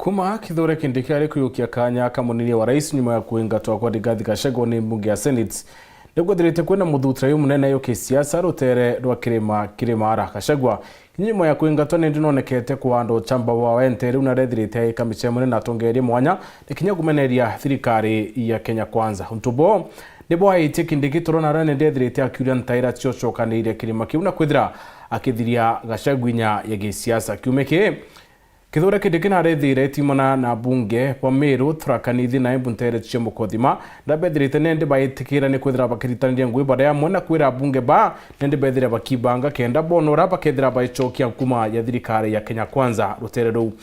Kuma Kithure Kindiki ari kuyukia kanya kamunini wa rais nyuma ya kuingatwa kwa Rigathi Gachagua ni mbunge ya Senate niguo thirite kwina muthutra yu munene yo kisiasa rutere rwa kirima Gachagua nyuma ya kuingatwa ni ndinonekete kwa andu chamba wa wente riu narethirite kamiche munene atongerie mwanya ikinya kumeneria thirikari ya Kenya Kwanza untubo nibo aite Kindiki turona rane ndethirite akiuria ntaira ciocokanire kirima kiu na kwithira akithiria Gachagua nya ya gisiasa kiumeke Kithure Kindiki narethire timona na bunge wa Meru Tharakanithi na Mbuntere cia Mukothima na bethirite nende baitikira ni kwithira bakiritanire ngui bara yamwe na kwira bunge ba nende bethire bakibanga kenda bonora bakethira baichokia kuma ya thirikari ya Kenya Kwanza rutere ru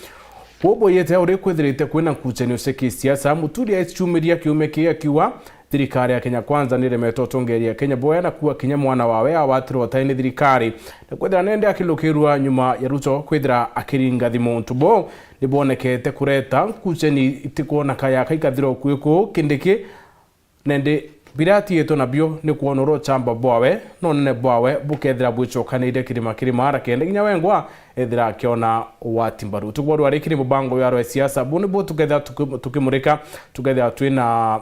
bobo yete uri kwithirite kwina nkuchenio seki siasa muturi aichumiria kiumeke akiwa thirikari ya Kenya Kwanza niremetwo tongeria Kenya boya na kuwa kinya mwana wawe awatirwo taini thirikari na kwithira nende akilukirwa nyuma ya Ruto kwithira akiringa thimu ntubo nibonekete kureta nkucheni itikuona kaya kaikathiro kuiku Kindiki nende birati yeto nabyo ni kuonoro chamba bwawe none bwawe bukethira bwicokanire kirima ara kende kinya wengwa ethira akiona watimbaru tugwaro arikiri mubango yaro ya siasa buni bo tukethira tukimurika tukethira twina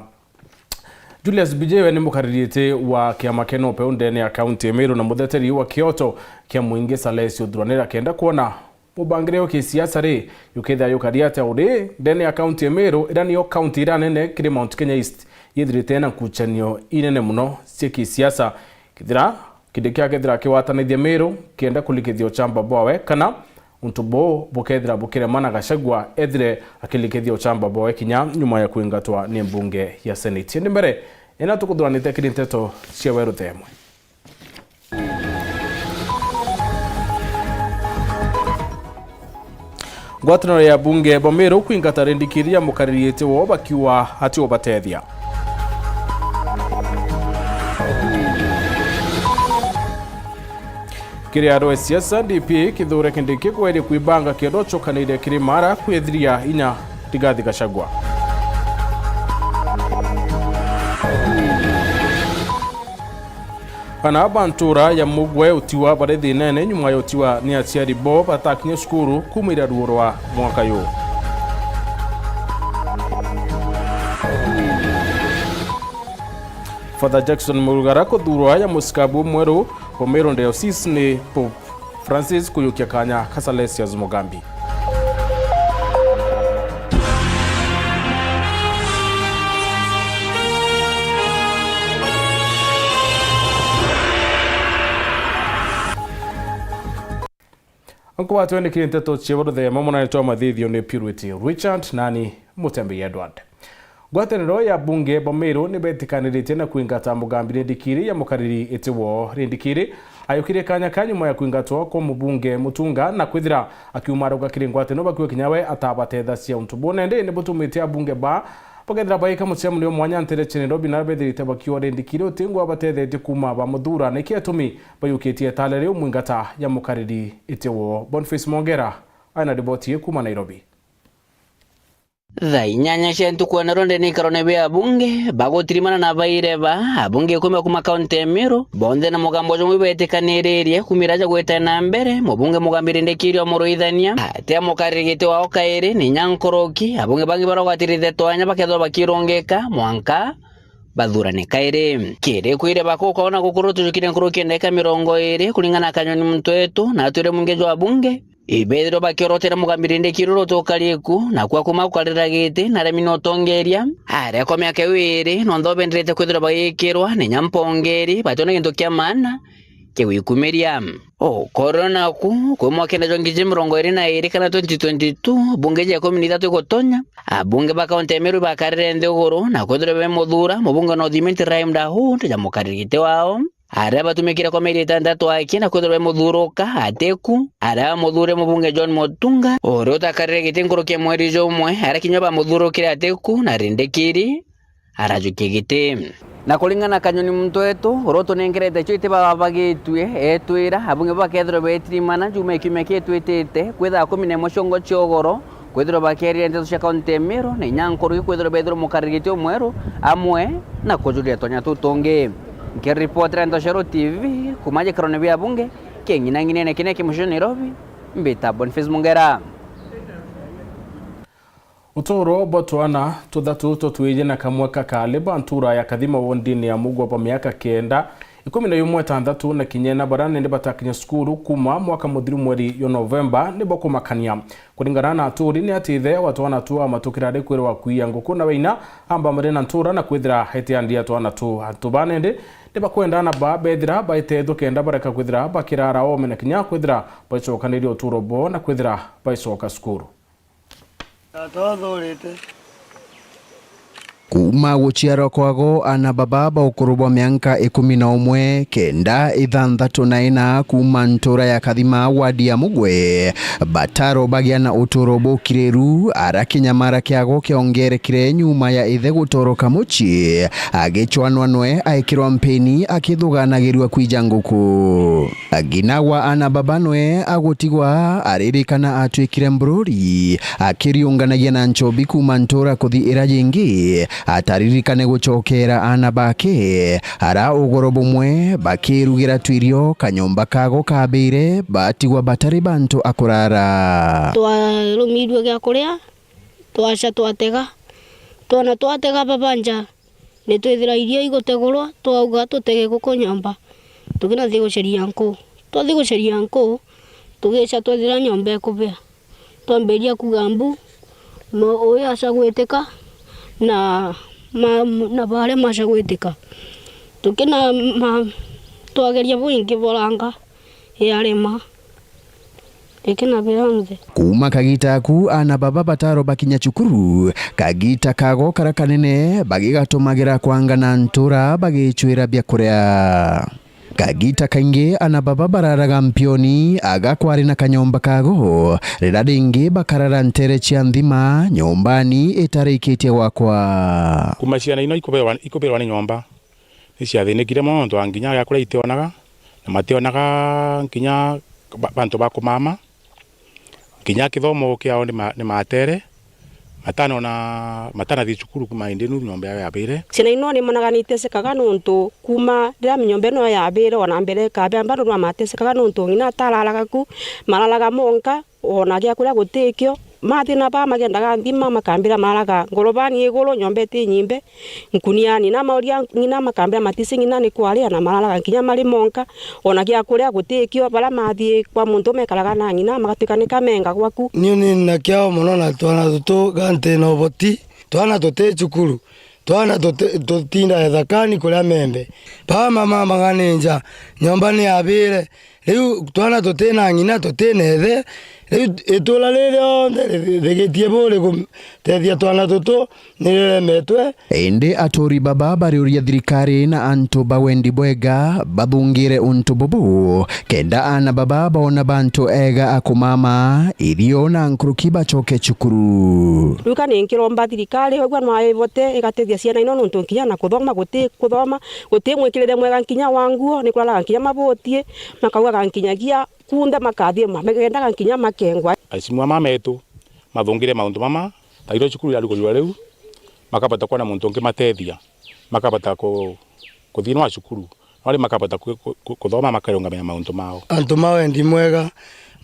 Julius Bijewe ni mukaririete wa kiama Kenope ndene ya kaunti ya Meru na mutheteri wa Kyoto kia muingi Salesio Duranera kenda kuona mubangireo kisiasa ri yuketha yukariate uri ndene ya kaunti ya Meru irani yo kaunti iranene kiri Mount Kenya East yithirite na kuchanio inene muno cia kisiasa kithira Kindiki akethira kiwatanithia Meru kenda kulikithio chamba bwawe kana untubo bukethira bukiremana Gachagua ethire akilikithio chamba bwawe kinya nyuma ya kuingatwa ni mbunge ya Senate ndi mbere ena tukuthuranite kirinteto cia weru themwe ngwataniro ya bunge Bomeru kuingata rendikiria mukaririete wo bakiwa hati obatethia Kiriaro siasa DP Kithure Kindiki kweri kuibanga kendo chokanire kirimara kwethiria inya Rigathi Gachagua Ana bantura ya mugwe utiwa barethi nene nyuma ya utiwa ni aciari bo batakinye skuru kumira ruorwa mwaka yu Father Jackson Murugara kuthurwa ya musikabu mweru wa Meru Diocese ni Pope Francis kuyukia kanya Salesius Mugambi Anko watu wende kirinteto chievoro the mamona nitoa mathithio ni Purity Richard nani Mutembe Edward Ngwataniro ya bunge Bomeru ni betikanirite na kuingata Mugambi Rendikiri ya mukariri etiwo Rendikiri ayukire kanya kanyuma ya kuingatwa kwa mubunge Mutunga na kwithira akiumara ugakire ngwataniro bakiwe kinyawe atabatetha cia untubo nende ni butumite abunge ba bakethira baika mucemu ni mwanya ntere chene Nairobi na bethirite bakiwa Rendikiri utingwa batethete kuma ba muthura niki atumi bayukitie talere umwingata ya mukariri etiwo Boniface Mongera ana riboti kuma Nairobi Inyanya shentu kuona ronde ni karone bea bunge bagotirimana na baireba abunge kuma kaunti ya Meru bonde na mugambo jo mwibetekanereria kumiraja gweta na mbere mubunge Mugambi Rendikiri wa Muruithania ate mukarigite wa okaire ni Nyankoroki abunge bangi barogatirithe twanya bakethwa bakirongeka mwanka bathurane kaire kire kwire bako kaona gukuru tujukire Nkoroki ndeka 20 kulingana kanyoni mtwetu na atwire mungejo wa bunge Ibedro bakirotera Mugambi Rendikiri rotokarieku na kwa kuma kukarira gite na remino tongeria are kwa miaka 2 nondo bendrete kwithira bayikirwa ni Nyampongeri batona gintu kia mana kewikumeria corona ku mwakenda jongije 2022 kana 2022 bunge ya 13 gotonya abunge ba kaunti ya Meru bakarire ndegoro na kwithira be muthura mubunge no thimenti raimda hu ya mukarigite wao Araba tumekira kwa meri tandatu akina kwithira muthuruka ateku ara muthure mubunge John Mutunga orota karire gitengoroke mweri jomwe ara kinyoba muthurukire ateku na Rendikiri arajukigite na kulingana kanyoni mtwetu roto nengerete choite babagitwe etwira abunge bakethira betrimana jume kimeke twetete kwitha 10 moshongo chiogoro kwithira bakerire ndeto cia kaunti Meru ni Nyankoroki kwithira bethiro mukarigite mweru amwe na kujuria tonya tutonge Nikiripoti Ndoshero TV kumaje karone bya bunge kengina ngine kine kimusho Nairobi mbita Boniface Mongera Utoro botwana tuthatu tutwije na kamwe kakaliba ntura ya kathima wondini ya mugwa pa miaka kenda 11 na kinyena barani ndi batakinya skuru kuma mwaka muthiru mweri yo Novemba nibo kumakania kuringana na aturi ni atithe watwana tu amatukirade kwirwa kuia nguku na weina amba marina ntura na kwithira heti andia twana tu atubane ndi bakwenda na ba bethira baitedo kenda baraka kwithira bakirara o mena kinya kwithira baicokanirio uturo bo na kwithira baicoka skuru kuma guciarwo kwago ana baba baukurubwa mianka 11 kenda 64 kuma ntura ya kathima wadi ya mugwe bataro bagiana uturo bukiriru arakinyamara kiago kiongerekire nyuma ya ithe gutoroka muci agichwanwa nwe aikirwa mpeni akithuganagirirwa kwija nguku aginawa ana baba nwe agutigwa aririkana atwikire mbururi akiriunganagia na nchobi kuma ntura kuthi irajingi ataririkane gucokera ana bake ara ugoro bumwe bakirugira twirio kanyomba kago kabire batigwa batari bantu akurara twarumirwe gya kuria twaca twatega twana twatega babanja ni twithira iria igotegurwa twauga tutege guko nyomba tugina thi guceria nku twathi guceria nku tugica twithira nyomba kubia twamberia kugambu no oya aca gwitika na bare maca gwitika tukina twageria buingi boranga yarema ikina biranze kuma kagitaku ana baba bataro bakinya cukuru kagita kago karakanene bagigatumagira kwangana ntura bagicwira bya kuria kagita kaingi ana baba bararaga mpioni agakwari na kanyomba kago rira ringi bakarara ntere cia nthima nyombani itarikitie wakwa kumashia ino ikuberwa ni nyomba niciathinikire monto anginya yakura itionaga na mationaga nginya bantu bakumama nginya kithomo kiao ni matere matana thi cukuru kuma indinu nyomba ya yabire cina ino ni monaganite sekaga nuntu kuma rira nyomba no yabire ona mbere kabe ambaro no matesekaga nuntu ngina tararaga ku maralaga monka ona gya kuria gutikio mathina ba magendaga nthima makambira maraga ngorobani iguru nyomba ti nyimbe nkuniani na mauria ngina makambira matisi ngina ni kwaria na maralaga kinya mari monka ona gya kuria gutikio bara mathie kwa muntu mekaraga na ngina magatukane kamenga gwaku ni na kiao muno na twana tutu gante no boti twana tuti cukuru twana tutinda thakani kuria membe pa mama maganinja nyomba ni abire riu twana tuti na ngina tuti nethe itula lilio rigitie bure kumtethia twana tutu niremetwe indi atori baba bariuria thirikari na antu bawendi bwega bathungire untu bubu kenda ana baba bona bantu ega akumama irio na nkuruki bacoke cukuru ruka ni nkiromba thirikari ogwa no bote igatethia ciana ino nuntu nkinya na kuthoma guti mwikirire mwega nkinya wanguo ni kurala nkinya mabotie makauga nkinyagia kunda makathie mamegendaga nkinya makengwa asimwa mametu mathungire maundu mama tairo cukuru yari kuliwa riu makabata kwa na muntu ngi matethia makabata kuthinwa cukuru wali makabata kuthoma makarungamia maundu mao antu mawendi mwega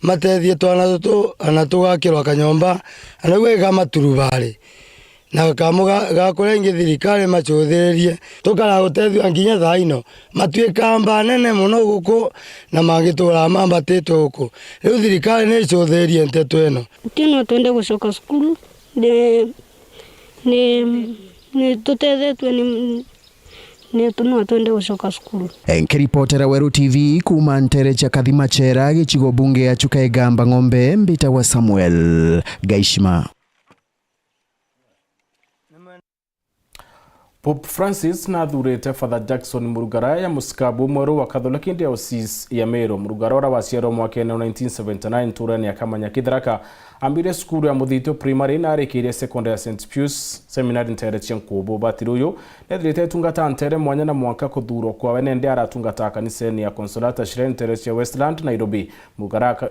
matethie twana tutu ana tugakirwa kanyomba ana gwega maturubari na kamuga gakurengi thirikari machuthiririe tukara gutethio nginya thaino matuika mba nene muno guku na magitura mambatitwe guku riu thirikari ni chuthiririe nteto ino tino twende gucoka skulu ni tutethetwe ni tuno twende gucoka skulu enkiripotera Weru TV kuma ntere cha kathima chera gichigo bunge ya Chukaigamba Ng'ombe mbita wa Samuel Gaishima. Pope Francis na thurite Father Jackson Murugara ya musikabu mweru wa Catholic Diocese ya Meru. Murugara ora waciarwo mwaka 1979 turani ya Kamanya Kitharaka ambire skuru ya muthito primary na arekirie secondary ya St Pius seminary ntere Chenkubu batiruyo nethirite tungata ntere mwanya na mwaka kuthurwo kwa wenende aratungata kaniseni ya Consolata Shrine ntere ya Westland Nairobi.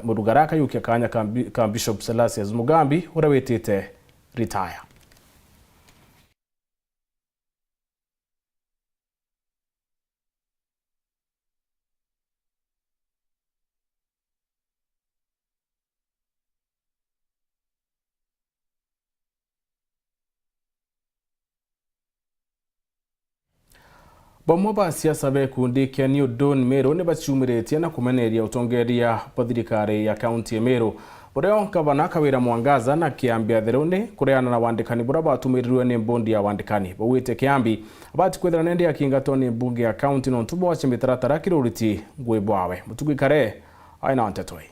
Murugara kayukia kanya ka Bishop Selasius Mugambi ura wetite retire. Bamwe ba siasa bekundi kia New Dawn Meru ni bachumiretie na kumeneria utongeria thirikari ya kaunti ya Meru. Bureo Gavana Kawira Mwangaza na Kiambia Therone kureana na wandikani bura batumirirwe ni mbondi ya wandikani. Bawite Kiambi abati kwethera nende ya kingatoni mbunge ya kaunti no ntubo wache mitaratara kiruriti gwibwawe. Mutugikare aina ntetoi.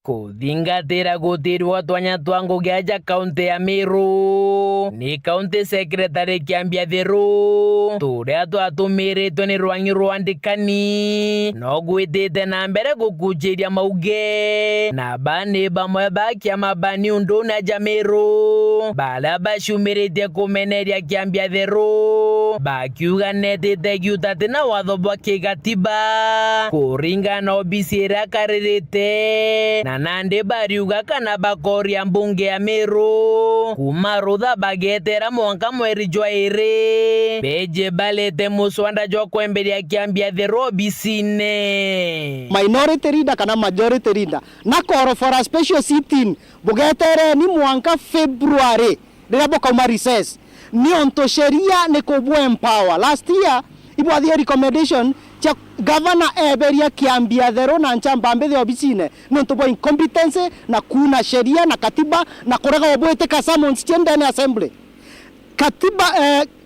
Kuthingatira gutirwo twanya twa ngugiaja kaunti ya Meru ni kaunti secretary Kiambia Therone turia twatumiritwe ni rwangi rwandikani no gwitite na mbere gukujiria mauge na bani bamwe bakiama bani undu na Meru bala bashumiritie kumeneria Kiambia Therone bakiuga netite giutate na watho bwa kigatiba kuringana obisira karirite nande bariuga kana bakoria mbunge ya Meru kuma rutha bagetera mwanka mweri jwa iri beje balete muswanda jwa kwemberia Kiambia Therone bisine minority leader kana majority leader na koro for a special sitting bugetere ni mwanka February rira boka recess ni onto sheria ni kubwa empower last year ibwathia recommendation cha governor eberia Kiambia Therone na nchamba mbele obisine nonto bo incompetence na kuna sheria na katiba na korega obwete ka summons ndani assembly katiba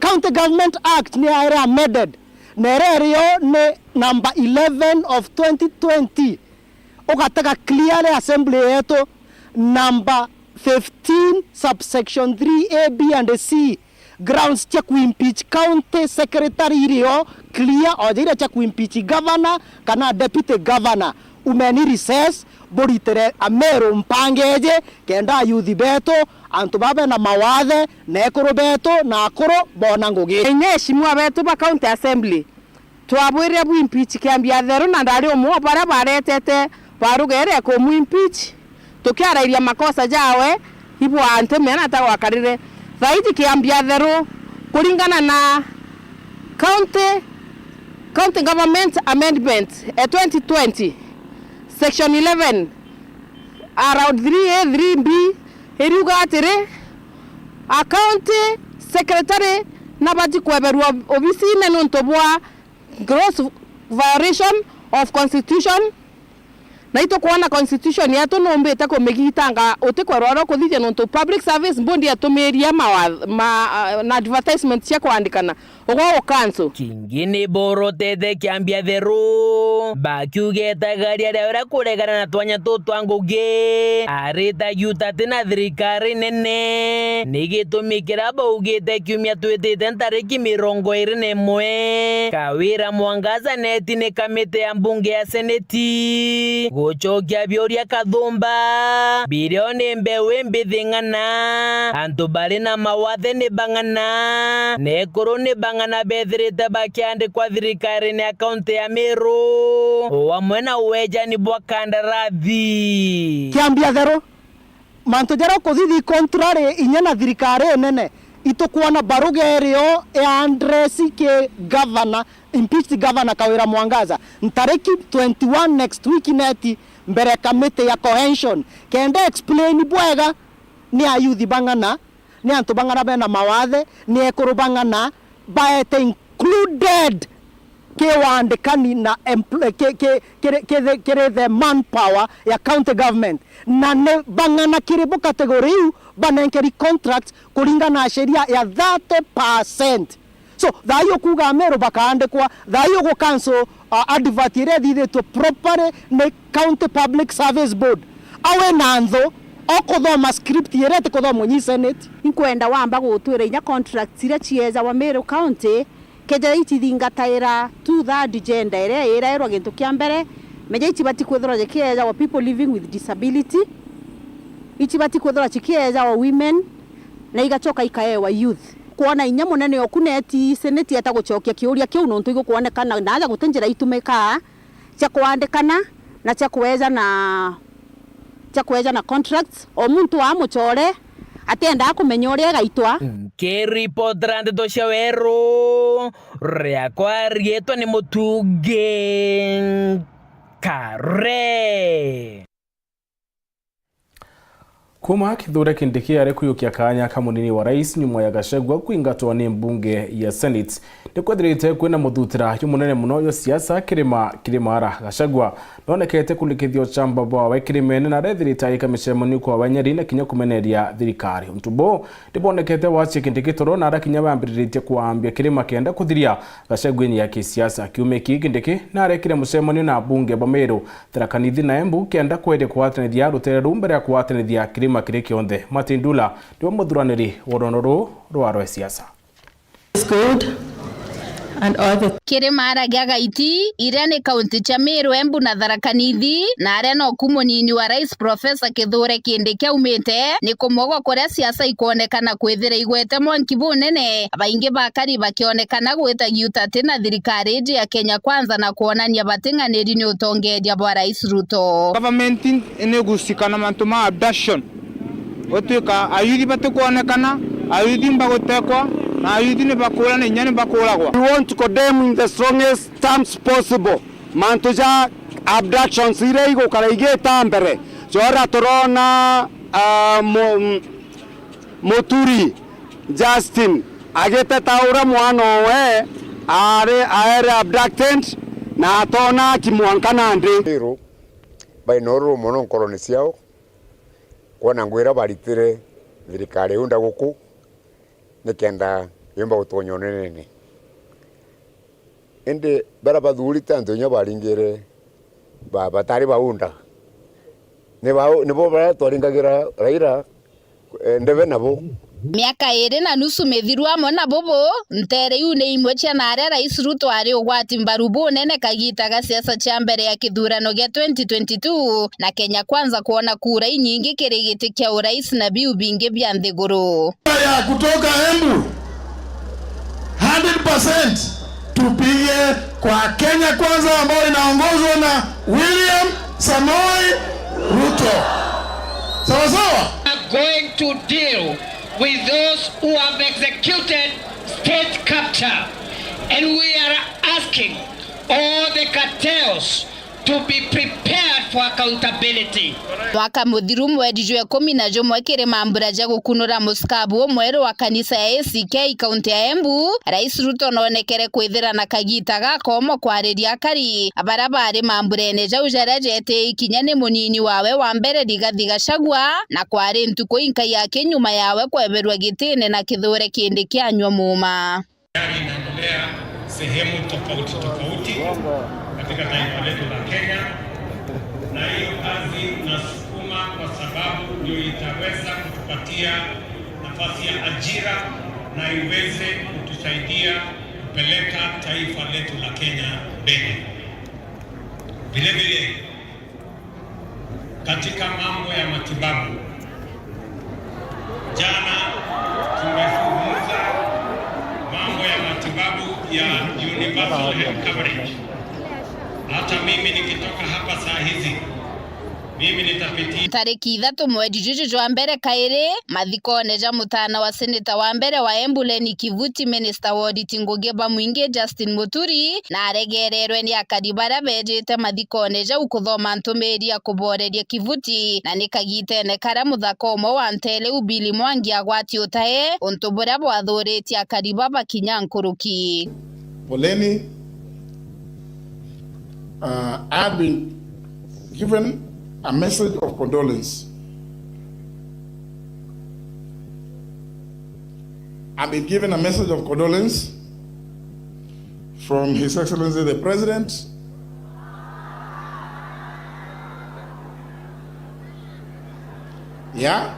county government act ni era amended nererio ne number 11 of 2020 okataka clearly assembly yeto number 15 subsection 3A B and C grounds cha kuimpeach county secretary rio clear ojira cha kuimpeach governor kana deputy governor umeni recess boritere Meru mpangeje kenda youth beto antu babe na mawathe nekuru beto na akuru bona ngugi enyeshimwa beto ba county assembly twabwire bu impeach Kiambia Therone na ndari omo bara baretete barugere ko mu impeach tukiarairia makosa jawe ibu ante mena ta wakarire thaiti Kiambia Therone kuringana na county government amendment 2020 section 11 around 3A 3B eriuga atire a county secretary na bati kweberwa obisine nontobwa gross violation of constitution na ito kuona constitution yetu nombe ta komegitanga otekweroro kuthithia nonto public service bondi atumiria na advertisement cia kuandikana ogwo cancel kingine borotete Kiambia Therone bakiugeta gari aria kuregana na twanya tutwanguge arita yutate na thirikari nene nigitumikira baugite kiumia twitite ntariki 21 Kawira Mwangaza netine kamite ya mbunge ya seneti gochokia bioria kathumba bilioni mbewe mbithingana antu bari na mawathe ni bangana nekuru ni bangana bethirite bakiandikwa thirikari ni akaunti ya Meru wamwe na uwejani bwa kandarathi Kiambia Therone mantu jara kuthi contrary inyana thirikari nene itukuona barugerio ya address ke governor impeached governor Kawira Mwangaza ntariki 21 next week neti mbere committee ya cohesion kenda explain bwega ni ayuthi bangana ni antu bangana bena mawathe ni ekuru bangana baete included ke wandikani na kere the manpower ya county government na ne bangana kiribu category banenkeri contract kulingana na sheria ya 30%. So thayo kuga Meru bakaandikwa thayo go cancel advert ire to proper ne county public service board awe nantho okuthoma script irete kuthoma nyi senate inkwenda wamba gutwira inya contract ira chieza wa Meru county keja itithingataira 2/3 gender ira irwa gintu kia mbere meja itibati kwethora kieza wa people living with disability itibati kwethora kieza wa women na igachoka ikaewa youth kuona inya munene okuneti seneti ataguchokia kiuria kiu nontu igukuonekana na aja gutenjira itumika cha kuandikana na cha kuweza na contracts o muntu wa muchore atenda kumenya uria gaitwa ke report rande to shawero riakwa rieto ni mutuge kare Kuma Kithure Kindiki ari kuyukia kanya kamunini wa rais nyuma ya Gachagua kuingatwa ni mbunge ya Senate nikwathirite kwina muthutira y'umunene muno yo siasa Kirimara. Gachagua nonekete kulikithio chamba bwa Kirimene na rethirita ikamicemoni kwa Wanyeri na kinya kumeneria thirikari. Mtubo ndibonekete wache Kindiki toro na arakinya bambiritie kuambia Kirima kenda kuthiria Gachagua ya kisiasa. Kiume Kindiki na arekire mucemoni na bunge Bameru Tharakanithi na Embu kenda kwende kuatanithia rutere mbere ya kuatanithia Kirima kiriki onde. Matindula ndiwo muthuraniri woronoro rwa siasa. Kirimara Gagaiti irene kaunti cha Meru, Embu na Tharakanithi na arena kumunini wa rais Profesa Kithure Kindiki umite ni kumogwa kuria siasa ikuonekana kwithira igwete mwanki bunene abaingi bakari bakionekana gwita giutati na thirikari ya Kenya Kwanza na kuonania batinganiri ni utongeria bwa rais Ruto. Government ine gusikana mantuma abduction otuka ayuthi batukuonekana ayuthi mbagutekwa na ayuthi ni bakura na inyani bakuragwa. We want to condemn in the strongest terms possible mantuja abductions ire igukara igeta mbere jora torona Muturi Justin agete taura mwana we are abducted na atona kimwankana ndi bainoro mono koroni ciao kwana ngwira baritire thirikari unda guku nikenda yomba utonyonene ende bara bathuri tanto nya baringire batari baunda ne bo bara twaringagira Raila ndeve nabo miaka iri na nusu mithirwa mona bobo ntere yune imwe cia nare rais Ruto ari ugwati mbaru bunene kagitaga siasa cia mbere ya kithurano gya 2022 na Kenya Kwanza kuona kura nyingi kirigiti kia urais na biu bingi bya nthiguru ya kutoka Embu 100% tupige kwa Kenya Kwanza ambayo inaongozwa na William Samoei Ruto. Sawa sawa. Going to deal with those who have executed state capture, and we are asking all the cartels to be prepared for accountability. Mwaka muthiru mweri jwa 11 Kirima mburaja gukunura muskabu omweru wa kanisa ya ACK kaunti ya Embu rais Ruto nonekere kwithira na kagita gakomo kwariria kari abarabari mamburene jaujaraje ete ikinya ni munini wawe wa mbere Rigathi Gachagua na kwari ntuko inka yake nyuma yawe kweberwa gitine na Kithure Kindiki anywa muma. Inaendelea sehemu tofauti katika taifa letu la Kenya, na hiyo kazi nasukuma kwa sababu ndio itaweza kutupatia nafasi ya ajira na iweze kutusaidia kupeleka taifa letu la Kenya mbele. Vile vile katika mambo ya matibabu, jana tumezungumza mambo ya matibabu ya universal health coverage. Hata mimi nikitoka hapa saa hizi mimi nitapitia tariki 3 mwezi juju jwa mbere kaire mathikone ja mutana wa seneta wa mbere wa Embu Lenny Kivuti minister wa auditing Ngugi Mwingi Justin Muturi na aregererwe ni akaribara bejete mathikone ja ukuthoma ntumiri ya kuboreria Kivuti na nikagitene kara muthako mo wa ntele ubili Mwangi agwati utae untubura bwathuriti akariba bakinya nkuruki. Poleni I've been given a message of condolence. I've been given a message of condolence from His Excellency the President, yeah.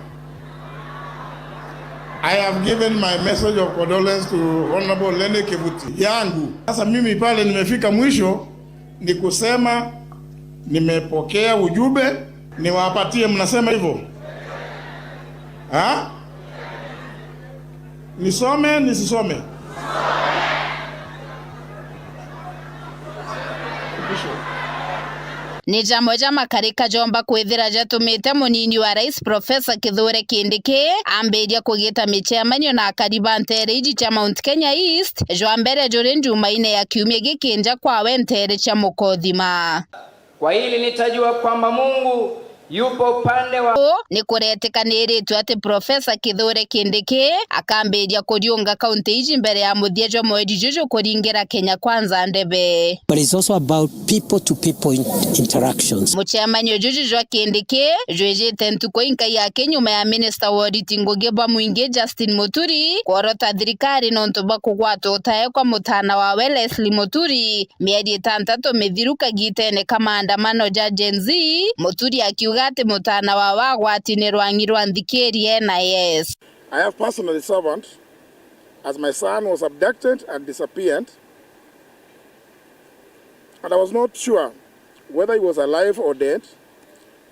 I have given my message of condolence to Honorable Lenny Kivuti yangu. Sasa mimi pale nimefika mwisho ni kusema nimepokea ujumbe, niwapatie. Mnasema hivyo? Ha? Nisome nisisome? Ni jamwe jama karika jomba kwithira jatumite munini wa rais Profesa Kithure Kindiki amberia kugita michemanyo na akariba ntere iji cha Mount Kenya East jwa mbere juri njumaine ya kiumia gikinja kwawe ntere cha Mukothima. Kwa hili nitajua kwamba Mungu yupo upande wa ni kuretĩkanĩrĩtwo atĩ Profesa Kithure Kindiki akambĩrĩria kũriũnga kaunti ici mbere ya mũthia mweri Juju kũringĩra Kenya Kwanza ndebe. But it's also about people to people interactions. Mũchamanio Juju Kindiki jwejete ntuko inkai yake nyuma ya Minister wa Audit Ngugi wa Mũingĩ Justin Muturi kworota thirikari nontu bakugwatwo tae kwa mutana wa Leslie Muturi mieri 6 mithiru kagitene kama andamano ja Gen Z. Muturi akiuga ati mutana wa wagwatine rwangirwa ndhikirie NIS. I have personally served as my son was abducted and disappeared, and I was not sure whether he was alive or dead,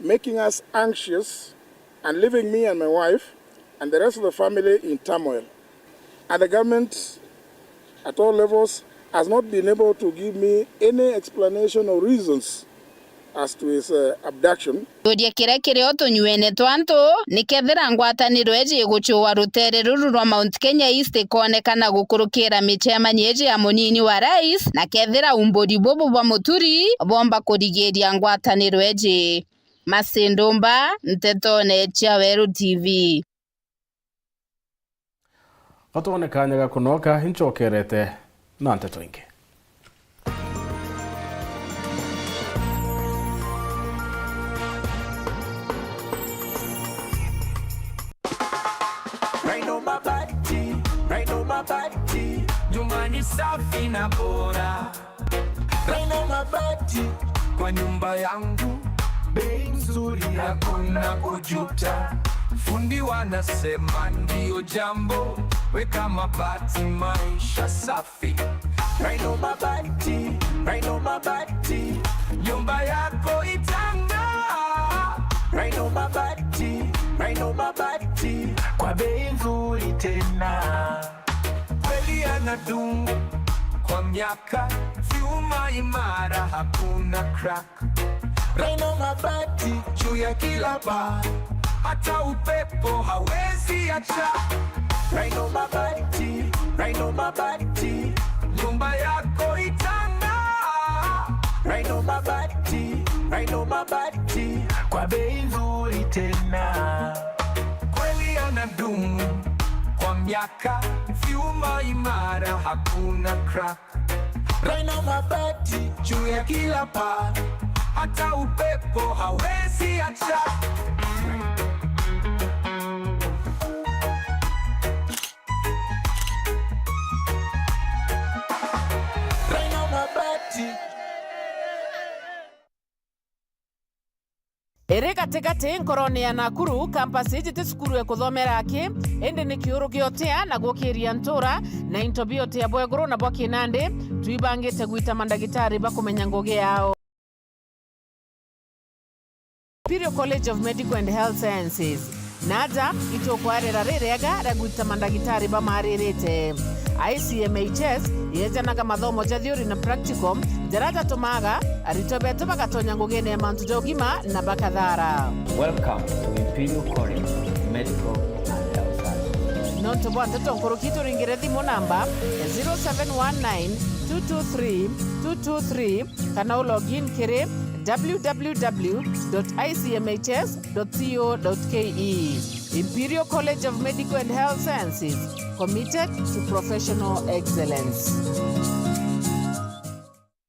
making us anxious and leaving me and my wife and the rest of the family in turmoil. And the government at all levels has not been able to give me any explanation or reasons as to his abduction. Turia kira kire otunyuene twantu nikethira ngwataniro eje guchwa rutere ruru rwa Mount Kenya East konekana gukurukira michemanyo eje ya munini wa rais na kethira umbori bobo bwa Muturi bomba kurigeria ngwataniro eje. Masindumba Ntetone Chaweru TV. Otone kanyaga kunoka hinchokerete na Nteto inge. Right on my body, nyumbani safi na bora. Right on my body, kwa nyumba yangu bei nzuri hakuna kujuta. Fundi wanasema ndio jambo, weka mabati maisha safi. Right on my body, right on my body, nyumba yako itang'aa. Right on my body, right on my body, kwa bei nzuri tena. Kweli anadumu kwa miaka, vyuma imara hakuna crack. Right on my body, juu ya kila bar, hata upepo hawezi acha. Right on my body, right on my body, nyumba yako itang'aa. Right on my body, right on my body, kwa bei nzuri tena. Kweli anadumu kwa miaka, vyuma imara hakuna crack. Right on my body, juu ya kila paa, hata upepo hawezi acha. Right on my body. Ere katikati nkoroni ya Nakuru campus ijite sukuru ya kuthomera aki ende ni kiuru giotea na gukiria ntura na intobiote ya bweguru na bwaki nande tuibangite gwita mandagitari bakumenya ngugi yao. Imperial College of Medical and Health Sciences naja itokwarera rerega ragwita mandagitari bamaririte. ICMHS yejanaga mathomo ja theory na practical jarata tumaga aritobeto bagatonya ngugene mantu jogima na bakathara. Welcome to Imperial College of Medical and Health Sciences. Nonto bwate tonkurukitu ringire thimu namba 0719223223 kana login kire www.icmhs.co.ke. Imperial College of Medical and Health Sciences, committed to professional excellence.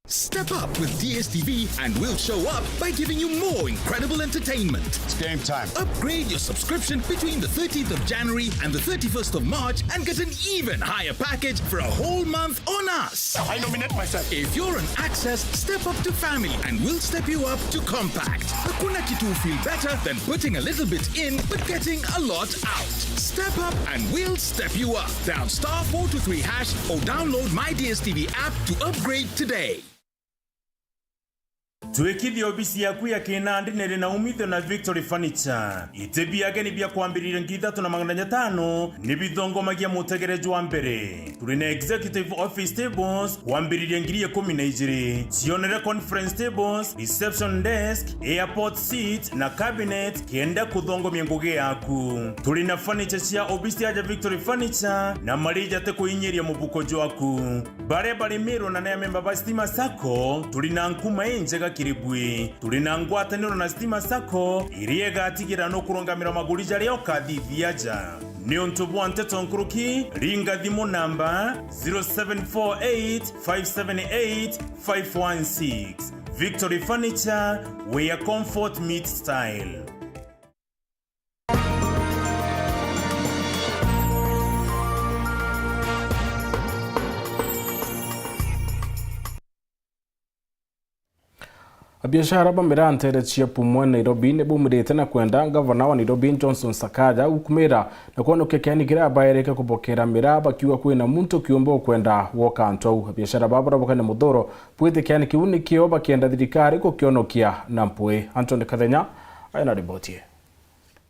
Step up with DSTV and we'll show up by giving you more incredible entertainment. It's game time. Upgrade your subscription between the 13th of January and the 31st of March and get an even higher package for a whole month on us. I nominate myself. If you're on Access, step up to Family and we'll step you up to Compact. Hakuna kitu feel better than putting a little bit in but getting a lot out. Step up and we'll step you up. Dial *423# or download my DSTV app to upgrade today. Tuwekithia obisi yaku ya Kinandi nere na umithio na Victory Furniture. Itebi yake ni bia kuambirira ngithatu na 500 ni bithongomagia mutegerejo wa mbere. Turi na executive office tables kuambirira ngiri 12. Cionere conference tables, reception desk, airport seat na cabinet kienda kuthongomia ngugi yaku. Turi na furniture cia obisi ya Victory Furniture na marija te kuinyeria mubuko jwaku. Bare Miro na member ba Stima Sacco turi na nkuma enjega Kiribwe turi na ngwataniro na Stima Sacco iriye gatigira no kurongamira maguri jari okadithiaja Nionto bwante tonkuruki ringa dhimo namba 0748578516 Victory Furniture, where comfort meets style. Biashara bamira nterechia pumwe Nairobi ne bumirite na kwenda gavana wa Nairobi Johnson Sakaja gukumira na kuona kekeni gira bayereka kubokera mira bakiwa kwina muntu kiombo kwenda woka ntou biashara babura bokane mudoro pwete kyani kiuni kio bakienda thirikari ko kionokia na mpwe Anton Kathenya ayana ribotie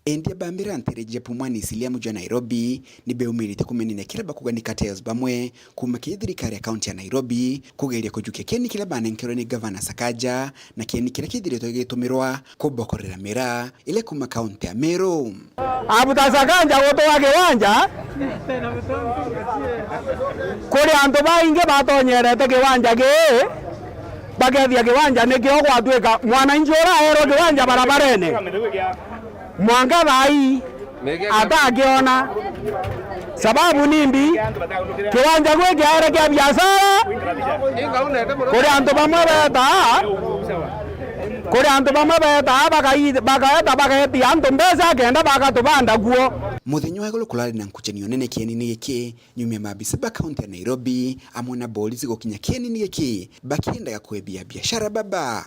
Endia bambira ntereje pumwani Siliamu jwa Nairobi ni beumirite kumenine kila bakugani cartels bamwe kumaki thirikari ya county ya Nairobi kugeria kujukia keni kila banenkero ni governor Sakaja na keni kila kidhireto gitumirwa kubokorera mira ile kuma county ya Meru abuta Sakaja woto wake wanja kuri antu bainge batonyerete kiwanja ge bagethia kiwanja nikio gwatwika mwananchi ora ero kiwanja barabarene mwanga bai atakiona sababu nimbi kiwanja gwe kiare kia biashara kuri antu bamwe beta bakaeti antu mbesa kenda bakatubanda guo muthinyo wego lukulari na nkuchenio nene kieni giki nyumia mabisa ba county ya Nairobi amwe na polisi gokinya kieni giki bakiendaga kwebia biashara baba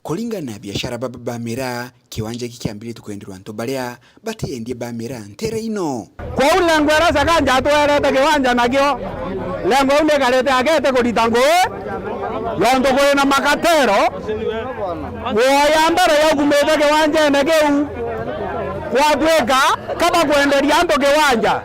kulingana na biashara baba bamira kiwanja kikiambili tukwendirwa nto balia bati endie bamira ntere ino kwa ulengo era Sakaja atwerete kiwanja nakio lengo une karete agete kuritango yondo kwena makatero woya mbere ya kumete kiwanja ene keu kwatweka kama kwenderia nto kiwanja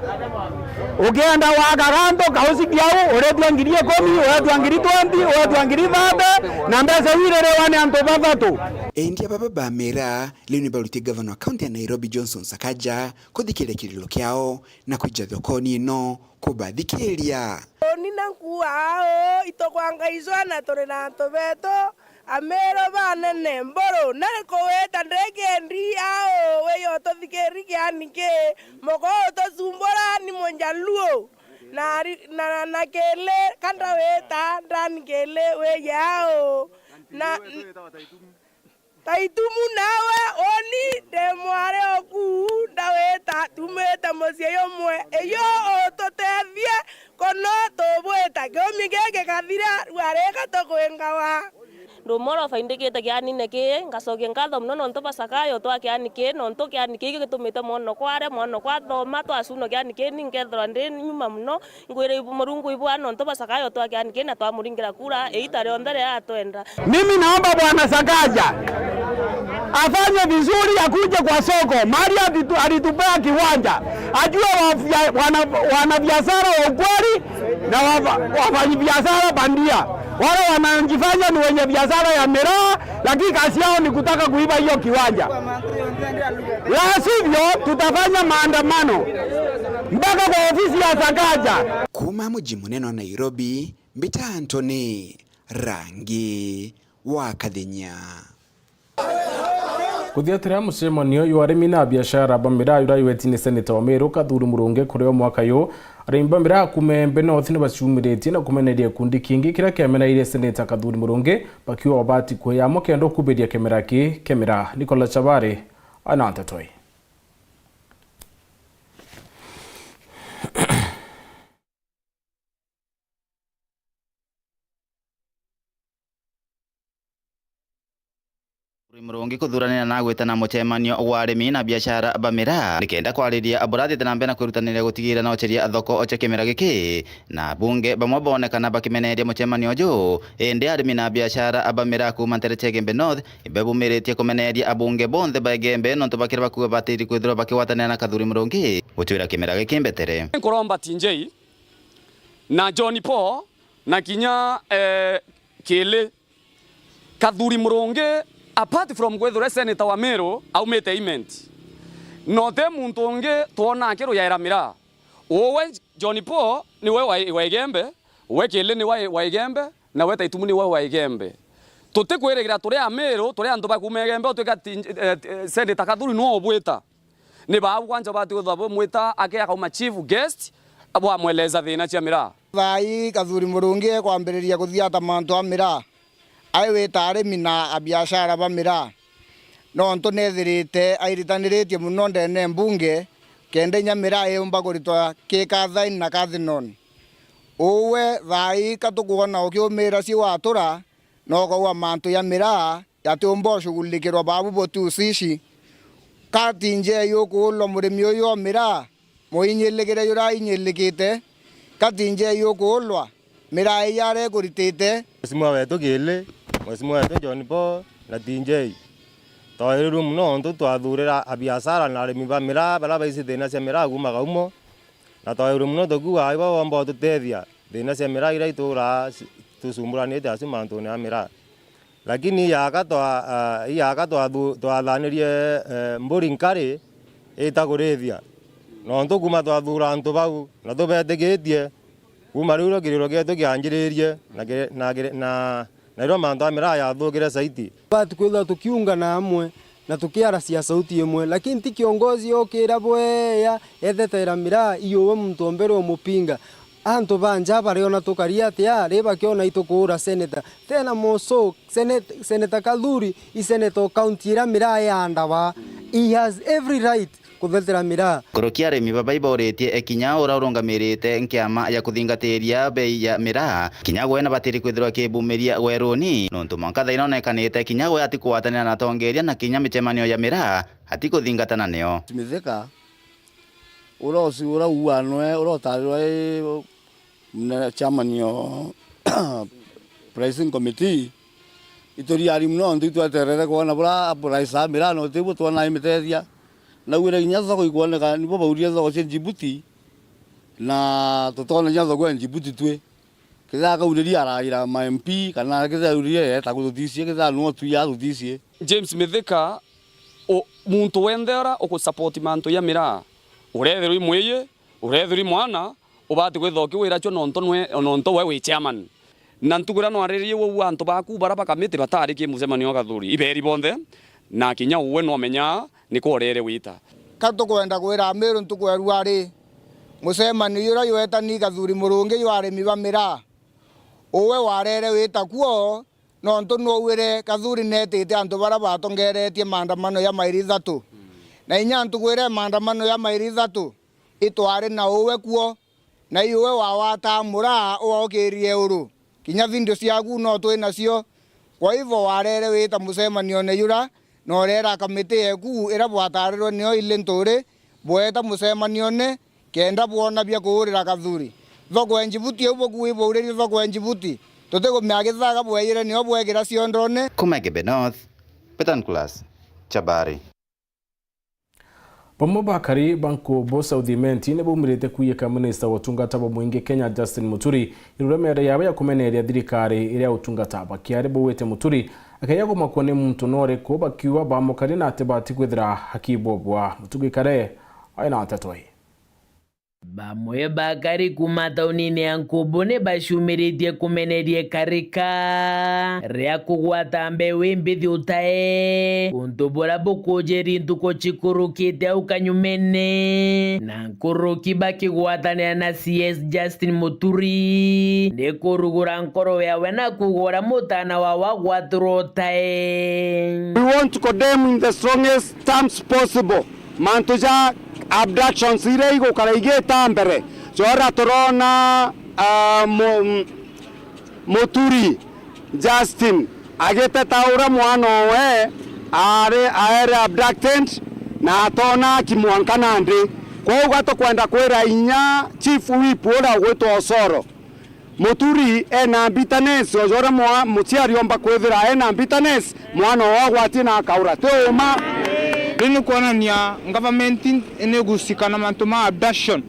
ukienda wakaganto kausi kiau uretua ngiri 10 uretua ngiri 20 uretua ngiri 30 na mbese wirerewane anto bathatu endia baba bamira leo ni baruti governor wa county ya Nairobi Johnson Sakaja kuthikire kirilo kiao na kuja thokoni ino kubathikiria nina nkuao itokwangaizo na tore na anto beto amero banene mboro nareko weta ndege ao weyo to thikeri kianike moko to zumbora ni monjaluo na kele kanda weta ndani kele weyao na taitumu nawe oni demware oku ndaweta tumeta mosieyo mwe eyo ototethie kono tobweta komigeke kathira rwareka tokwengawa rumoro faindikite kiani neki ngacokia ngatho muno nonto basakayo twakianiki nonto kianiki gitumite mono kware mono kwathoma twacuno kianiki ningethora ndi nyuma muno ngwire murungu ibwa nonto basakayo twakianiki na twamuringira kura eitare ondere atwenda. Mimi naomba bwana Sakaja afanye vizuri, akuje kwa soko mali alitupea kiwanja, ajue wana biashara wa ukweli na wafanyi biashara bandia. Wale wanajifanya ni wenye biashara ya miraa, lakini kazi yao ni kutaka kuiba hiyo kiwanja. La sivyo tutafanya maandamano mpaka kwa ofisi ya Sakaja. Kuma mji munene wa Nairobi, Mbita Anthony, Rangi wa Kathenya. Kuthiatira mucemanio yu arimi na biashara bamira yuraiweti ni Senator wa Meru Kathuri Murungi kurio mwaka yu arimi bamira kumembe North ni bacumiretie na kumeneria kundi kingi kira kemenaire Senator Kathuri Murungi bakiwa wabati kweyamo kendo kuberia kemera ki kemera Nicola Chabare ananta toy. Murungi kuthuranira na gwetana mucemanio wa arimi na biashara bamira nikenda kwariria aburathite na mbere kwirutanira gutigira na ocheria thoko oche kimera giki na bunge bamwe bonekana bakimeneria mucemanio ju ende arimi na biashara bamira kuma Ntereche Gembe North ibebumiretie kumeneria abunge bonthe ba Gembe nonto bakira bakuwe batiri kwithira bakiwatanira na Kathuri Murungi gutwira kimera giki mbetere nkoromba TJ na John Paul na kinya kele Kathuri Murungi apart from gwethura Senator wa Meru aumete imenti no te muntu ungi tuona kiro ya iramira Owe John Paul ni we Waigembe, we Kele ni we Waigembe, na we Taitumu ni we Waigembe. Tote kweregira tore Amero, tore andu bakumegembe tweka Senator Kadhuri no obweta. Ni ba kwanja bati gothabo mweta ake akauma chief guest abo amweleza thina cia miraa. Thai Kadhuri Murungi kwambiriria kuthiata mantu a miraa. Ai weta arimi na abiashara ba miraa. No nto nethirite airitaniretie muno ndene mbunge kende nyamira yumba kuritwa kikathaini na kathinon. Uwe thai katukuona ukiumira si watura no kwa mantu ya miraa yatumbo shughulikirwa babu botu sishi katinje yukulo murimi uyu miraa muinyilikire yura inyilikite katinje yukulwa miraa yare kuritite mheshimiwa wetu Kele mheshimiwa wetu John Paul na tinje toiru muno ntu twathurira abiashara na arimi ba miraa bala baisi thina cia miraa kuma gaumo na toiru muno tukuga ibo bombo tutethia thina cia miraa ira itura tusumburanite acio mantu ya miraa lakini yaka twathanirie mburi nkari itagurithia no ntu kuma twathura antu bau na tubetigitie kuma riu kiriro gietu kianjiririe na iro mantu ya miraa yathukire saiti tukwitha tukiungana hamwe na tukiaracia sauti imwe lakini ti kiongozi okira bweya ethetera miraa iyo muntu ombere omupinga antu banja bariona tukaria atia riba kiona itukura senator tena moso senator Kadhuri senator county ira miraa yandawa he has every right kuthethera miraa kurukia arimi babaiboretie ekinya urarungamirite nkiama ya kuthingatiria bei ya miraa kinya gwena batiri kwithirwa kibumiria gweruni nontu mwanka thaina onekanite kinya gwe atikuwatanira na tongeria na kinya michemanio ya miraa atikuthingatana nio Smitheka urosi uwanwe urotarirwa na chairman pricing committee itori ari muno ndu tweterere kuona bura price miraa no tibu tuona imitethia na wira nya thoko ikuoneka nibo bauria thoko cia Djibouti na tutona nya thoko ya Djibouti twe kitha kauriria araira ma MP kana kitha uriria eta kuthithie kitha no tu ya thithie James Mithika o muntu wendera o support mantu ya miraa urethirwa imwiye urethirwa mwana ubati gwithoki wira cio nonto we chairman na ntugura no aririe wo antu baku bara bakamite batari ki mucemanio Kadhuri iberi bonthe na kinya uwe no menya ni korere wita katukwenda kwira Amiru ntukweru ari mucemanio yura yetani Kadhuri Murungi yo arimi ba miraa uwe warere wita kuo no nto no wire Kadhuri netite antu bara batongeretie maandamano ya mairi 3 na inya ntukwire maandamano ya mairi 3 itware na uwe kuo na iwe wawata muraa uokirie uru kinya video ciaku no twi nacio kwa hivyo warere wita mucemanio ne yura no rera kamiti eku ira bwatarirwo nio ile nturi bweta mucemanio ne kenda bwona bia kuurira Kadhuri thoko Djibouti ubo kuibo uriri thoko Djibouti tutego miagithaga bweyire nio bwegira ciondone Kumegebe North Petankulas Chabari Bamwe bakari banko bosa udhimenti ne bumirite kuyeka minister watungata bo mwingi Kenya Justin Muturi iruremere yaba yakumeneria thirikari ire utungata bakiare bo wete Muturi akayago makone muntu nore ko bakiwa bamukari na tebati kwithira hakibobwa mutugikare aina atatoi Bamwe bakari kumataunini ya nkubune bashumiritie kumenerie karika rea kugwata mbewe mbithi utae untubura bukujeri ntuko chikurukite ukanyumene na nkuruki bakigwatanira na CS Justin Muturi nekurugura nkoro yawe na kugora mutana wa wagwaturo utae. We want to condemn in the strongest terms possible mantuja abductions ire igo karaigeta mbere jora torona Muturi Justin agete taura mwana we are abducted na atona kimwankana ndi kwa ugato kwenda kwera inya chief whip ora gwetwa Osoro Muturi ena bitterness jora mwa muchiari omba kwethira ena bitterness mwana wa gwati na kaura teuma Rino kuonania government inegusikana mantu ma abduction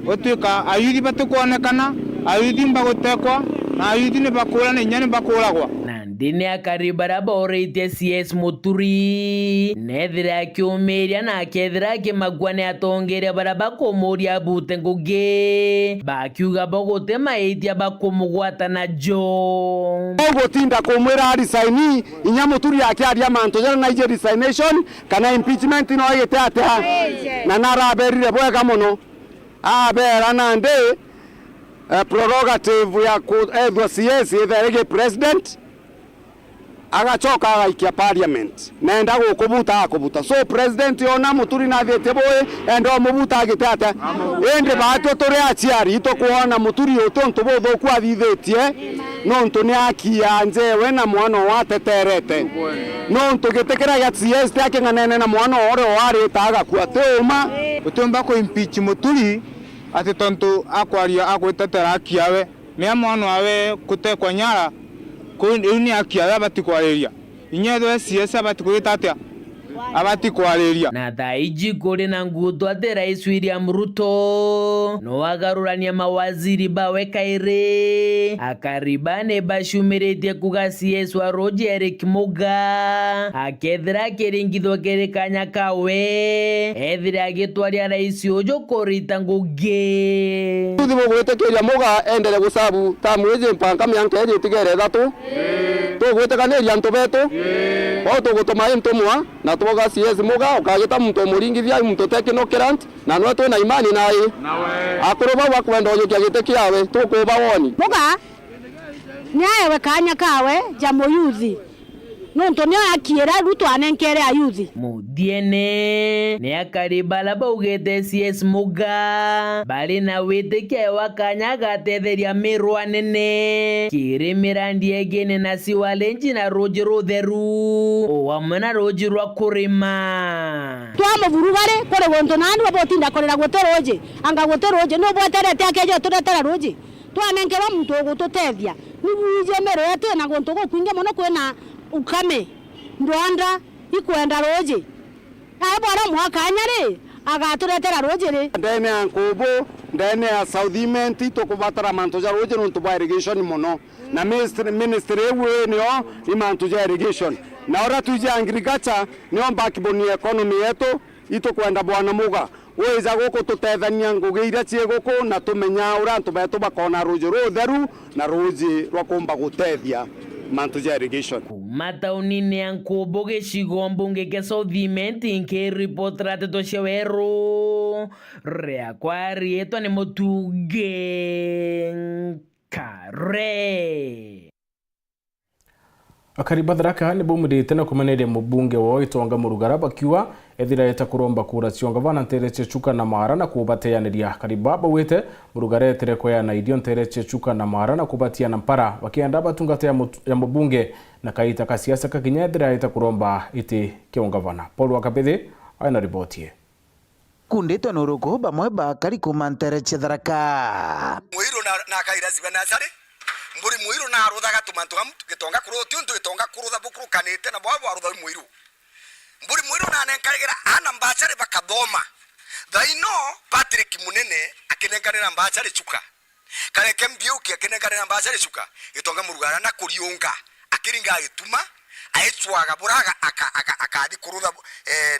otuika ayuthi batukuonekana ayuthi mbagutekwa na ayuthi ni bakura na inya ni bakuragwa na ndine akaribara baoreite CS Muturi nethira akiumiria na akethira akimagwane atongere bara bakomoria bute ngugi bakiuga bogote maitia bakumugwata na jo gotinda kumwira arisaini inya Muturi akiaria manto jana Niger resignation kana impeachment no yete atia na naraberire bwega muno abera nande prerogative ya kuethwa CS itherege president agachoka agaikia parliament nenda gukubuta so president ona Muturi na thiete boy endo mubuta agitete ende bato tore achiari to kuona Muturi utonto botho kwa thithetie no nto ni akia njewe na mwana wateterete no nto gitekera ya CS take nganene na mwana ore wari taga kwa teuma utumba ko impeach Muturi ati tonto akwaria agwetetera akiawe me mwana wawe kutekwa nyara kuni akiawe batikwariria inyetho CS batikwitatia abatikwariria na thaiji kuri na nguto ati Rais William Ruto no agarurania mawaziri bawe kaire akaribane bashumiretie kuga CS wa Roger Eric Muga akethira kiringithwa kerekanya kawe ethira agitwaria rais ujo korita ngugi tuthi bugwitekeria Muga endele gusabu tamwije mpanga myanke eri tigere thatu tugwitekanĩria ntũ betu o tũgũtũma ntũmwa na twoga CS Muga ukagita muntu muringithia muntu technocrat na no twina imani naye akuru bau akwenda unyukia gite kiawe tukuba woni Muga nyawe kanya kawe jamo yuthi nonto nyo akiera Ruto anenkere ayuthi mudiene ne akaribala baugete CS Muga bali na witike wakanya gatetheria mirwa nene kire mirandi egene na siwalenji na Roger Rutheru o wamana Roger rwa kurima twamo burubare kore wonto nandi wabotinda korera goteroje anga goteroje no bwaterete akeje turetera roje twanenkera muntu ogututethia nibuje merete na gonto gokwinge mono kwena ukame ndwanda ikwenda roje abora mwakanyare agaturetera roje re ndene ankubo ndene ya Southiment tokubatara manto ja roje no tuba irrigation mono na ministry we nio imanto ja irrigation na ora tuje agriculture nio backbone economy yetu itokwenda bwana Muga weza goko tutethania ngugeira cie goko na tumenya ura ntubeto bakona roje rutheru na roje rwakumba gutethia manto ja irrigation mataunini yankubo gicigo mbunge ke Southiment nke report rateto shewero rea kwari eto ni Mutuge Kare akariba Tharaka ni bumurite na kumeneria mubunge wo Itonga Murugara bakiwa ethira eta kuromba kura cionga bana ntereche chuka na mara na kubateyanĩria kariba bawite Murugara etere koyana idio ntereche chuka na mara na kubatia na mpara bakienda batungata ya mubunge na kaita ka siasa kakinya ethira eta kuromba iti kiongavana Paul Wakabethi aina ripotie kundito nuruko bamwe bakari kumantereche Tharaka muiro na kaira ziba nasare mburi muiro na aruthaga tumantu gitonga kuru tiontu gitonga kurutha bukuru kanite na bwabo arutha muiro mburi muiro na nenkagera ana mbachare bakathoma thaino Patrick Munene akinenganira mbachare chuka kare kembiuki akinenganira mbachare chuka gitonga Murugara na kuriunga akiringa gituma aitswaga buraga akadi kurutha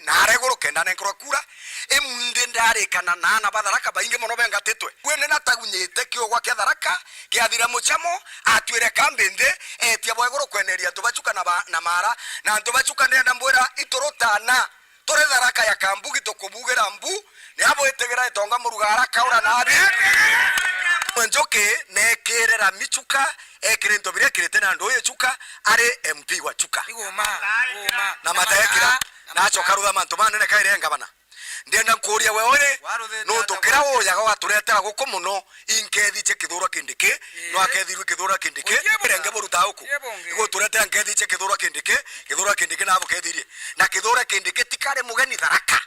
na aregoro kenda nenkro kura emunde ndare kana nana Batharaka bainge mono bengatetwe kwene na tagunyete kyo gwa Tharaka kiathira muchamo atwire kambende etia bwegoro kweneria tubachuka na mara na tubachuka ndenda mbwera itorotana tore Tharaka ya kambugi tokubugera mbu ni abo etegera Itonga Murugara kaura na abi njoke nekerera michuka ekirento bire kirete na ndoye chuka are MP wa chuka na matayekira na choka rutha mantu manene kaire ngabana ndienda kuria wewe no ndokira oya gaturetera guko muno inkethiche kithura kindike no akethirwe kithura kindike renge boruta uku igo turetera nkethiche kithura kindike na bukethirie na kithura kindike tikare mugeni Tharaka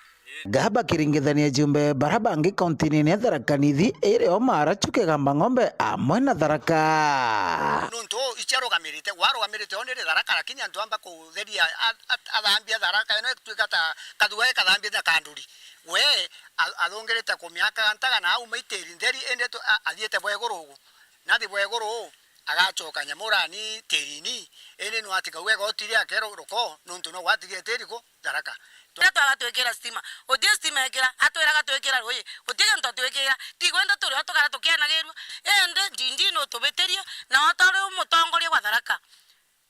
gaba kiringithania jumbe barabangi kontini ne Tharaka nithi ire o mara chuke gamba ng'ombe amwe na Tharaka nonto icharogamirite warogamirite onere Tharaka lakini antu amba kutheria athambia Tharaka eno twikata kathua kathambia na kanduri we athongerete ku miaka ntaga na au maiteri nderi ende athiete bwegoro nathi bwegoro agacoka nyamurani tirini ene no atika wega otiria kero roko nonto no watiria teriko Tharaka twa twekera stima otie stima ekera atweraga twekera roye otie nto twekera tigwenda turi otogara tukianagerwa ende njinji no tubeteria na otore umutongoria wa Tharaka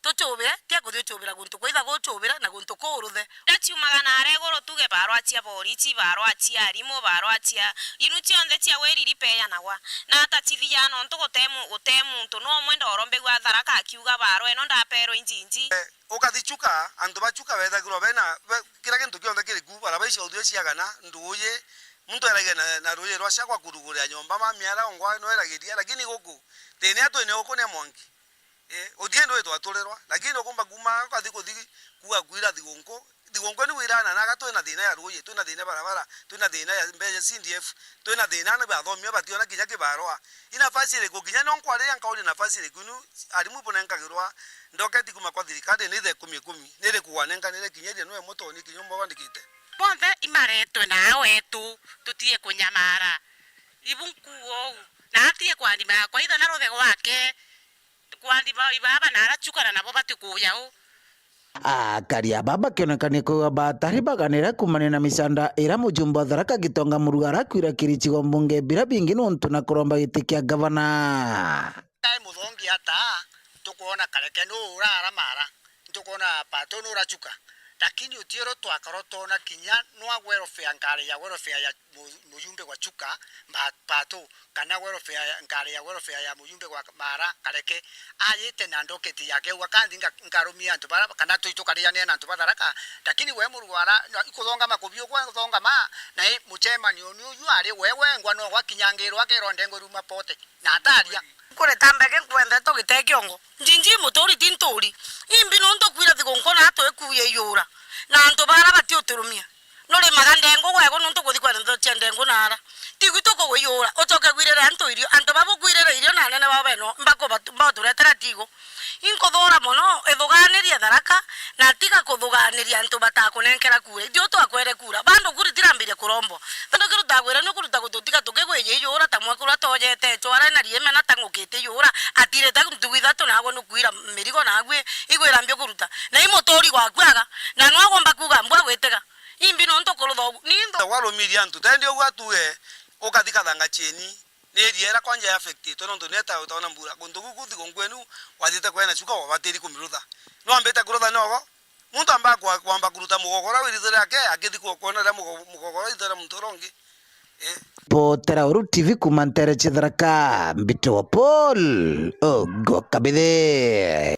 tuchobere tia kuthio chobera guntu kwitha guchobera na guntu kuruthe ndaciumaga na aregoro tuge baro achia borichi baro achia arimo baro achia inu cionthe cia weriri peya nawa na atachithia no gutemu ntu no mwenda orombe gwa Tharaka akiuga baro eno ndapero injinji ukathichuka andu bachuka wetha gro bena kira kintu kionde kiri ku bara baici uthio ciagana nduye muntu erage na ruye rwa ciakwa kuruguria nyomba mamiara ongwa no eragiria lakini guku tene atu ne ukone mwangi odiendo wetu atorerwa lakini okumba kuma kathi kuga kwira thigongo ni wirana na gato na thina ya ruye twina thina barabara twina thina ya mbeje CDF twina thina na bathomio bationa kinya kibarwa ina fasile kuginya no nkware yankauli na fasile kunu arimu ponenka girwa ndoketi kuma kwa thirikari ni the 10 nire kuwanenka nire kinyeria no motoni kinyomba wandikite monthe imaretwe na wetu tutie kunyamara ibunkuo na atie kwandima kwa itha na ruthego wake kwandima ibaba na arachukana nabo batikuya akaria baba kionekanie kuga batari baganira kumania na misanda ira mujumbe wa Tharaka Gitonga Murugara kwira kirichigo mbunge bira bingi nontu na kuromba giti kia gavana tai muthongi hata tukuona kareke no urara mara tukuona pato no rachuka lakini utiero twakarotona kinya no agwero fea ngare ya gwero fea ya mujumbe kwa chuka pato kana gwero fea ngare ya gwero fea ya mujumbe kwa mara kareke ayete na ndoketi yake wakandi ngarumia antu bara kana tuitukaria nena antu Tharaka lakini we Murugara ikuthonga makubio kwa thonga ma na muchema ni onu yu ari wewe ngwano kwa kinyangiro akeronde ngoruma pote na ataria kure tambeke kwenda to gitekiongo njinji mutori tintori imbi no ndo kwira thigongo na to ekuye yura na antu bara batioturumia no le magandengo gwego no ndo kuthi kwa ndo chendengo nara tigito ko yura otoke gwirera antu irio antu babo gwirera irio na nene babo no mbako baturetera tigo inkothora mono ethuganiria Tharaka na tiga kuthuganiria antu batakunenkera kure ithio twakwere kura bando kuri tirambire kurombo bando kiru tagwira no kuru tagututika tukegwe yura tamwe kura tojete twara na rieme na tangukite yura atire tagutuitha tunago no kwira mirigo nagwe igwira mbio kuruta na imotori gwakwaga na no agomba kuga mbwa gwetega imbi no ntokoro thogu nindo warumiria antu tendio gwatuwe ukathika thanga cheni neriera kwanja affected tono ndoneta utaona mbura gundugu thigongwenu wathite kwena chuka wabatiri kumirutha no ambeta kurutha nogo muntu amba kwamba kuruta mugogora wirithira yake akithi kuona ra mugogora ithara mtorongi Potera Uru TV kumantere Tharaka Mbito Paul Ogo Kabithe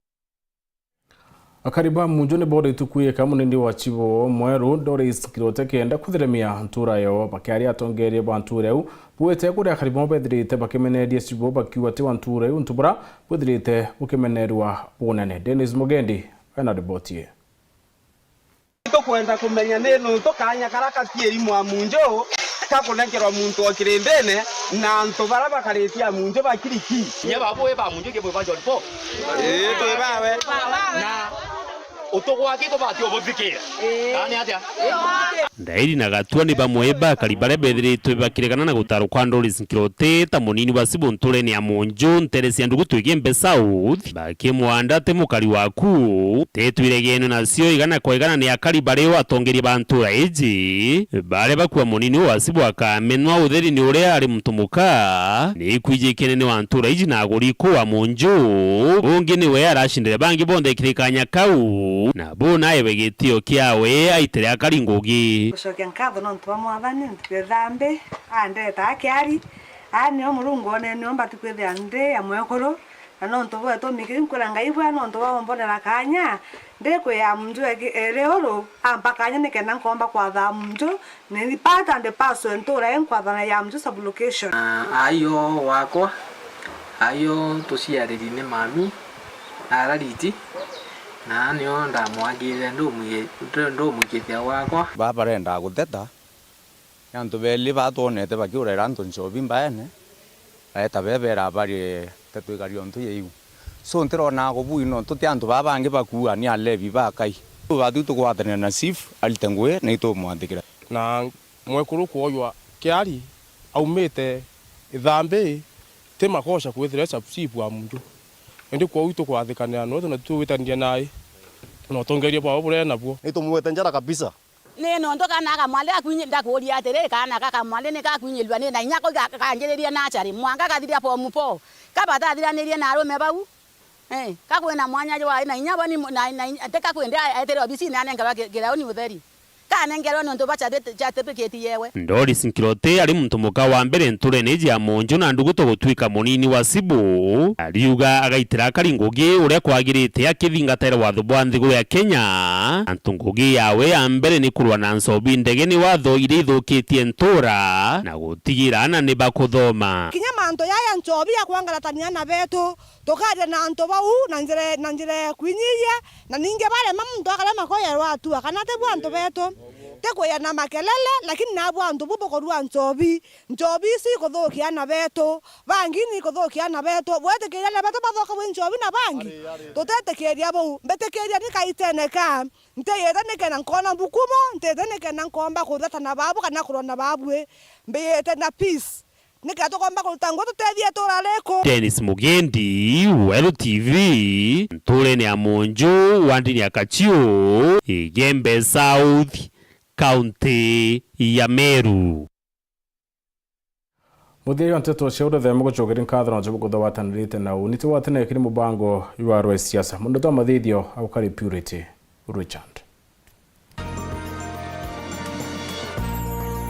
akariba munjone bode tukuye kamunindi wa chibo mweru Doris Kirote kenda kuthiremia ntura yo bakari atongerie banture u buete kuri akariba bedrite bakemenerie chibo bakiwa te wanture u ntubura bedrite bukemenerwa bonane Dennis Mugendi ana devotie to kwenda kumenya neno to kanya karaka tieri mwa munjo kakulengerwa muntu okirembene na ntobara bakaritia munjo bakiriki nyeba boe ba munjo ke boba jolpo to bawe na utogwa kiko bati obodikira nani atia ndairi na gatua ni bamwe bakari bare bethiritwe bakiregana na gutaru kwa Doris Kirote ta munini wa Sibunture ni amonjo nteresi andu gutwige South bakimwanda te mukari waku tetwirege nacio igana kwa igana ni akari bare watongerie bantura eji bare bakwa munini wa Sibu akamenwa utheri ni uria ari mutumuka ni kwijikene ni wantura eji na aguri ko amonjo ungi ni we arashindire bangi bonde kirikanya kau na bona ebegitio kiawe aitere akari ngugi Sokia nkatho no ntwa mwathani ntwe thambe ande ta kiari ani o Murungu one ni omba tukwethe ande amwekoro na no ntwa to mikiri nkura ngai bwa no ntwa ombonera kanya ndeko ya mnju ereoro ampakanya nikena nkomba kwa tha mnju ni part and parcel ntura enkwatha ya mnju sub location ayo wakwa ayo tuciariri ni mami arariti na nio ndamwagire ndumugite wakwa baba renda gutheta yantu beli batonete bakiurera antu nchobi mbaene aeta bebera bari tetwikario ntu yeigu so ntirona gubui no tuti antu babangi bakua ni alevi bakai bathu tukwathana na sif alitengwe na ito mwandikira na mwekuru kwoywa kiari aumite ithambe te makosha kwithira chief wa munju indi kwa uto kwa thikana no tuna tuwitania naye no tongeria babo bure nabo nitumwete njara kabisa ne no ndoka na kamwale akwinye ndakuria atere kana kakamwale ne kakwinyelwa ne na nyako kanjereria na chari mwanga kathiria po mupo kabata athiranirie na arume bau kakwena mwanya wa na inya bani na teka kwenda atere obisi na nenga girauni mutheri kana ngero no ntoba chatepeketi yewe Doris Nkirote ari muntu muka wa mbere nturene ya monjo na nduguto gutwika munini wa Sibu ariuga agaitira karingugi uria kwagirite akithingatira watho bwa nthigu ya Kenya antungugi yawe ya mbere ni kurwa na nsobi ndege ni watho iri ithukitie ntura na gutigira na ni bakuthoma kinya manto yaya nchobi ya kwangaratania na beto tokaje na anto bau na njire kwinyia na ninge bare mamuntu akala makoyerwa tu akanate bwa anto beto teko ya na makelele lakini na bwa anto bubo korwa nchobi si kuthukia na beto bangini kuthukia na beto bwete kelele beto bathoka bwe nchobi na bangi totete keria bau bete keria nikaiteneka nteyete nekena nkona bukumo nteyete nekena nkomba kuthata na babu kana kurona babwe mbeyete na peace nikatokomba kutango tutethia turareko Dennis Mugendi Welu TV nturene ya monjo wandini ya Kachio Igembe South County ya Meru Muthiri wa nteto cia themo gucogerin kathra na jobo guthawatanirite na uniti watene kiri mubango yuarwe siasa mundu to mathithio au kari Purity Richard